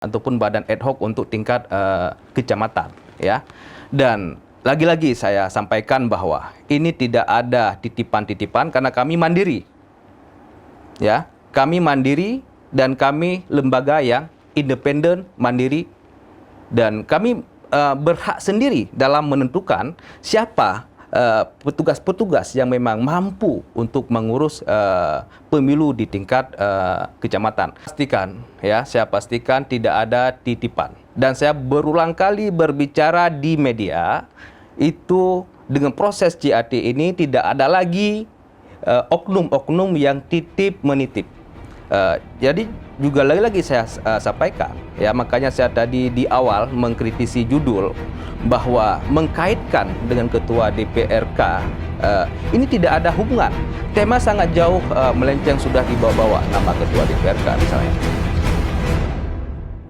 ataupun badan ad hoc untuk tingkat kecamatan, ya. Dan lagi-lagi saya sampaikan bahwa ini tidak ada titipan-titipan karena kami mandiri, ya. Kami mandiri dan kami lembaga yang independen, mandiri, dan kami berhak sendiri dalam menentukan siapa petugas-petugas yang memang mampu untuk mengurus pemilu di tingkat kecamatan. Saya pastikan tidak ada titipan. Dan saya berulang kali berbicara di media, itu dengan proses JAT ini tidak ada lagi oknum-oknum yang titip-menitip. Jadi juga lagi-lagi saya sampaikan, ya, makanya saya tadi di awal mengkritisi judul bahwa mengkaitkan dengan ketua DPRK ini tidak ada hubungan. Tema sangat jauh melenceng, sudah dibawa-bawa nama ketua DPRK misalnya.